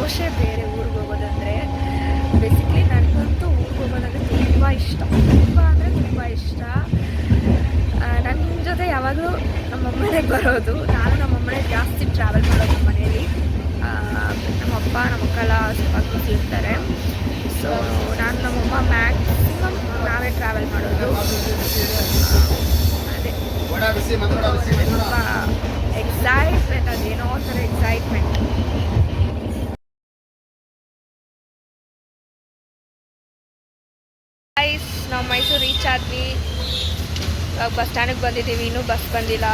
ಸಂತೋಷ ಬೇರೆ ಊರಿಗೆ ಹೋಗೋದಂದರೆ. ಬೇಸಿಕ್ಲಿ ನನಗಂತೂ ಊರಿಗೆ ಹೋಗೋದಂದರೆ ತುಂಬ ಇಷ್ಟ, ತುಂಬ ಅಂದರೆ ತುಂಬ ಇಷ್ಟ. ನನ್ನ ಜೊತೆ ಯಾವಾಗಲೂ ನಮ್ಮಮ್ಮನೇ ಬರೋದು. ನಾನು ನಮ್ಮಮ್ಮನೇ ಜಾಸ್ತಿ ಟ್ರಾವೆಲ್ ಮಾಡೋದು ನಮ್ಮ ಮನೆಯಲ್ಲಿ. ನಮ್ಮಪ್ಪ ನಮ್ಮಕ್ಕೆಲ್ಲ ಸ್ವಲ್ಪ ಖುಷಿ ಇರ್ತಾರೆ. ಸೊ ನಾನು ನಮ್ಮಮ್ಮ ಮ್ಯಾಕ್ಸಿಮಮ್ ನಾವೇ ಟ್ರಾವೆಲ್ ಮಾಡೋದು. ಅದೇ ತುಂಬ ಎಕ್ಸೈಟ್ಮೆಂಟ್, ಅದೇನೋ ಥರ ಎಕ್ಸೈಟ್ಮೆಂಟ್. ನಾವು ಮೈಸೂರು ರೀಚ್ ಆದ್ವಿ. ಬಸ್ ಸ್ಟ್ಯಾಂಡಿಗೆ ಬಂದಿದ್ದೀವಿ, ಇನ್ನೂ ಬಸ್ ಬಂದಿಲ್ಲ.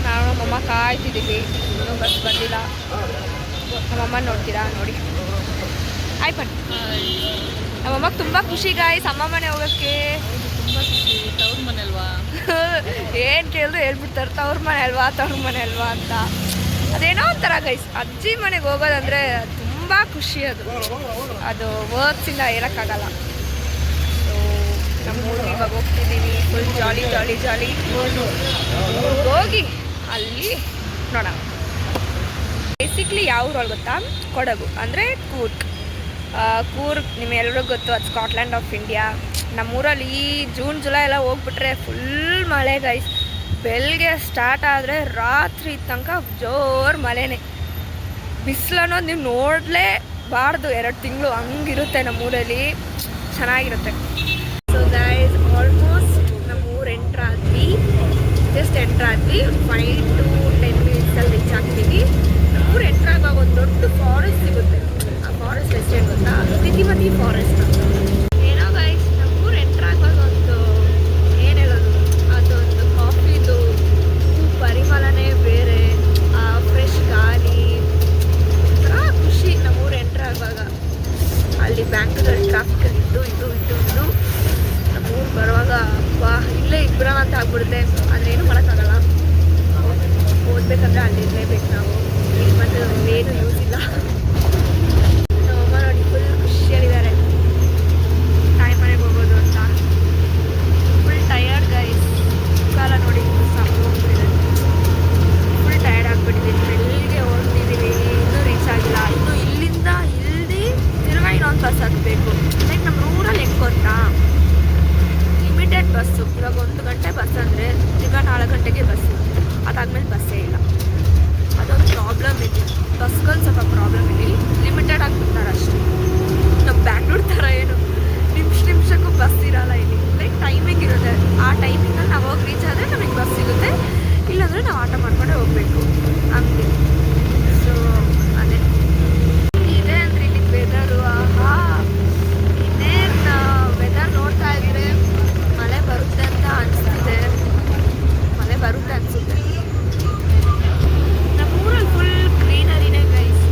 ನಾವು ನಮ್ಮಮ್ಮ ಕಾಯ್ತಿದ್ದೀವಿ, ಇನ್ನೂ ಬಸ್ ಬಂದಿಲ್ಲ. ನಮ್ಮಮ್ಮ ನೋಡ್ತೀರಾ, ನೋಡಿ ಆಯ್ ಬನ್ನಿ. ನಮ್ಮಮ್ಮಗೆ ತುಂಬ ಖುಷಿ ಗಾಯ್ಸ್ ಅಮ್ಮ ಮನೆ ಹೋಗೋಕ್ಕೆ. ತುಂಬ ಖುಷಿ. ತವ್ರ ಮನೆ ಅಲ್ವಾ? ಏನು ಕೇಳಿದ್ರು ಹೇಳ್ಬಿಡ್ತಾರೆ ತವ್ರ ಮನೆ ಅಲ್ವಾ ತವ್ರ ಮನೆ ಅಲ್ವಾ ಅಂತ. ಅದೇನೋ ಒಂಥರ ಗೈಸ್, ಅಜ್ಜಿ ಮನೆಗೆ ಹೋಗೋದಂದರೆ ತುಂಬ ಖುಷಿ. ಅದು ವರ್ಕ್ಸಿಂದ ಹೇಳೋಕ್ಕಾಗಲ್ಲ. ಸೊ ನಮ್ಮ ಊರಿಗೆ ಇವಾಗ ಹೋಗ್ತಿದ್ದೀವಿ. ಫುಲ್ ಜಾಲಿ ಜಾಲಿ ಜಾಲಿ. ಹೋಗಿ ಅಲ್ಲಿ ನೋಡೋಣ. ಬೇಸಿಕ್ಲಿ ಯಾವ ಊರೊಳಗೆ ಗೊತ್ತಾ? ಕೊಡಗು ಅಂದರೆ ಕೂರ್ಗ್. ನಿಮ್ಮೆಲ್ಲರಿಗೂ ಗೊತ್ತು, ಅದು ಸ್ಕಾಟ್ಲ್ಯಾಂಡ್ ಆಫ್ ಇಂಡಿಯಾ. ನಮ್ಮೂರಲ್ಲಿ ಈ ಜೂನ್ ಜುಲೈ ಎಲ್ಲ ಹೋಗ್ಬಿಟ್ರೆ ಫುಲ್ ಮಳೆ ಗೈಸ್. ಬೆಳಗ್ಗೆ ಸ್ಟಾರ್ಟ್ ಆದರೆ ರಾತ್ರಿ ತನಕ ಜೋರು ಮಳೆನೇ. ಬಿಸಿಲು ಅನ್ನೋದು ನೀವು ನೋಡಲೇಬಾರ್ದು. 2 ತಿಂಗಳು ಹಂಗಿರುತ್ತೆ ನಮ್ಮೂರಲ್ಲಿ, ಚೆನ್ನಾಗಿರುತ್ತೆ. ಸೊ ಗೈಸ್ ಆಲ್ಮೋಸ್ಟ್ ನಮ್ಮೂರು ಎಂಟ್ರಾದ್ವಿ. ಜಸ್ಟ್ ಎಂಟ್ರಾದ್ವಿ. 5 to 10 ಮಿನಿಟ್ಸಲ್ಲಿ ರೀಚ್ ಆಗ್ತೀವಿ. ನಮ್ಮೂರು ಎಂಟ್ರಾಗುವಾಗ ಒಂದು ದೊಡ್ಡ ಫಾರೆಸ್ಟ್ ಸಿಗುತ್ತೆ. ಆ ಫಾರೆಸ್ಟ್ ಹೆಸರು ಗೊತ್ತಾ? ತಿತಿಮತಿ ಫಾರೆಸ್ಟ್. ಏನೋ ಗೈಸ್ ನಮ್ಮೂರು ಎಂಟ್ರಾಗುವಾಗ ಒಂದು ಏನು ಹೇಳೋದು, ಅದೊಂದು ಕಾಫಿದು ಪರಿಮಳನೇ ಬೇರೆ. ಆ ಫ್ರೆಶ್ ಗಾಳಿ, ಒಂಥರ ಖುಷಿ ನಮ್ಮೂರು ಎಂಟ್ರಾಗುವಾಗ. ಅಲ್ಲಿ ಬ್ಯಾಂಕ್ಗಳು ಟ್ರಾಫಿಕಲ್ಲಿ ಇದ್ದು ನಮ್ಮೂರು ಬರುವಾಗ ಬಾ ಇಲ್ಲೇ ಇಬ್ಬರ ಅಂತ ಆಗ್ಬಿಡುತ್ತೆ. ಆದರೆ ಏನು ಮಾಡೋಕ್ಕಾಗಲ್ಲ. ಓದಬೇಕಂದ್ರೆ ಅಲ್ಲಿ ಇರಲೇಬೇಕು ನಾವು. ಇಲ್ಲಿ ಬಂದು ಏನು ಯೂಸ್ ಇಲ್ಲ. ನಮ್ಮಮ್ಮ ನೋಡಿ ಫುಲ್ ಖುಷಿಯಲ್ಲಿದ್ದಾರೆ ತಾಯಿ ಮನೆಗೆ ಹೋಗೋದು ಅಂತ. Full tired guys. ಕಾಲ ನೋಡಿ ಹೋಗ್ಬಿಟ್ಟಿದೆ. ಫುಲ್ ಟಯರ್ಡ್ ಆಗಿಬಿಟ್ಟಿದ್ದೀನಿ. ಬೆಳಿಗ್ಗೆ ಹೋಗ್ತಿದ್ದೀವಿ, ಇನ್ನೂ ರೀಚ್ ಆಗಿಲ್ಲ. ಇನ್ನು ಇಲ್ಲಿಂದ ತಿರ್ಗಾ ಇನ್ನೊಂದು ಬಸ್ ಹತ್ತಬೇಕು. ಲೈಕ್ ನಮ್ಮ ಊರಲ್ಲಿ ಹೆಂಗೆ ಗೊತ್ತಾ, ಲಿಮಿಟೆಡ್ ಬಸ್ಸು. ಇವಾಗ 1 ಗಂಟೆ ಬಸ್ ಅಂದರೆ ತಿರ್ಗಾ 4 ಗಂಟೆಗೆ ಬಸ್ಸು. ಅದಾದಮೇಲೆ ಬಸ್ಸೇ ಇಲ್ಲ. ಅದೊಂದು ಪ್ರಾಬ್ಲಮ್ ಇದೆ. ಬಸ್ಗಳು ಸ್ವಲ್ಪ ಪ್ರಾಬ್ಲಮ್ ಇಲ್ಲಿ, ಲಿಮಿಟೆಡ್ ಆಗಿಬಿಡ್ತಾರೆ ಅಷ್ಟೇ. ನಮ್ಮ ಬ್ಯಾಂಗ್ಳೂರ್ ಥರ ಏನು ನಿಮಿಷಕ್ಕೂ ಬಸ್ ಇರೋಲ್ಲ ಇಲ್ಲಿ. ಲೈಕ್ ಟೈಮಿಂಗ್ ಇರುತ್ತೆ. ಆ ಟೈಮಿಂಗಲ್ಲಿ ನಾವು ಹೋಗಿ ರೀಚ್ ಆದರೆ ನಮಗೆ ಬಸ್ ಸಿಗುತ್ತೆ, ಇಲ್ಲಾಂದರೆ ನಾವು ಆಟೋ ಮಾಡ್ಕೊಂಡೇ ಹೋಗಬೇಕು ಹಂಗೆ. ಸೊ ಅದೇ ಇದೆ ಅಂದರೆ ಇಲ್ಲಿ ವೆದರು. ಆಹಾ, ಇನ್ನೇನು ವೆದರ್ ನೋಡ್ತಾ ಇದ್ದರೆ ಮಳೆ ಬರುತ್ತೆ ಅಂತ ಅನಿಸ್ತಿದೆ. ಮಳೆ ಬರುತ್ತೆ ಅನಿಸುತ್ತೆ. ನಮ್ಮೂರಲ್ಲಿ ಫುಲ್ ಗ್ರೀನರಿನೇ ಗೈಸ್.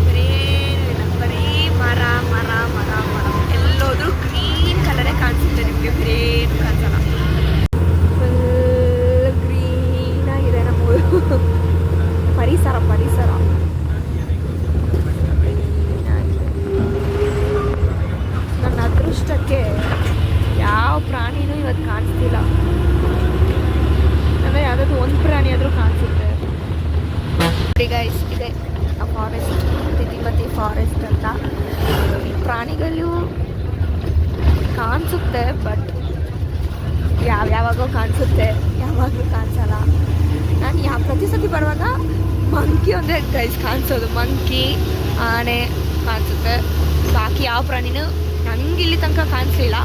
ಬರೀ ಮರ ಮರ ಮರ ಮರ. ಎಲ್ಲೋದ್ರೂ ಗ್ರೀನ್ ಕಲರೇ ಕಾಣಿಸುತ್ತೆ ನಿಮಗೆ, ಬೇರೆ ಏನು ಕಾಣಿಸಲ್ಲ. ಫುಲ್ ಗ್ರೀನಾಗಿದೆ ನಮ್ಮೂರು. ಪರಿಸರ ನನ್ನ ಅದೃಷ್ಟಕ್ಕೆ ಯಾವ ಪ್ರಾಣಿನೂ ಇವತ್ತು ಕಾಣಿಸ್ತಿಲ್ಲ. ಅಂದರೆ ಯಾವುದಾದ್ರು ಒಂದು ಪ್ರಾಣಿ ಆದರೂ ಕಾಣಿಸುತ್ತೆ. ಗೈಸ್ ಇದೆ ಆ ಫಾರೆಸ್ಟ್, ತಿತಿಮತಿ ಫಾರೆಸ್ಟ್ ಅಂತ. ಪ್ರಾಣಿಗಳು ಕಾಣಿಸುತ್ತೆ, ಬಟ್ ಯಾವಾಗೋ ಕಾಣಿಸುತ್ತೆ, ಯಾವಾಗಲೂ ಕಾಣಿಸಲ್ಲ. ನಾನು ಪ್ರತಿ ಸತಿ ಬರುವಾಗ ಮಂಕಿ ಒಂದೇ ಗೈಸ್ ಕಾಣಿಸೋದು. ಮಂಕಿ, ಆನೆ ಕಾಣಿಸುತ್ತೆ. ಬಾಕಿ ಯಾವ ಪ್ರಾಣಿನೂ ನನಗೆ ಇಲ್ಲಿ ತನಕ ಕಾಣಿಸಲಿಲ್ಲ.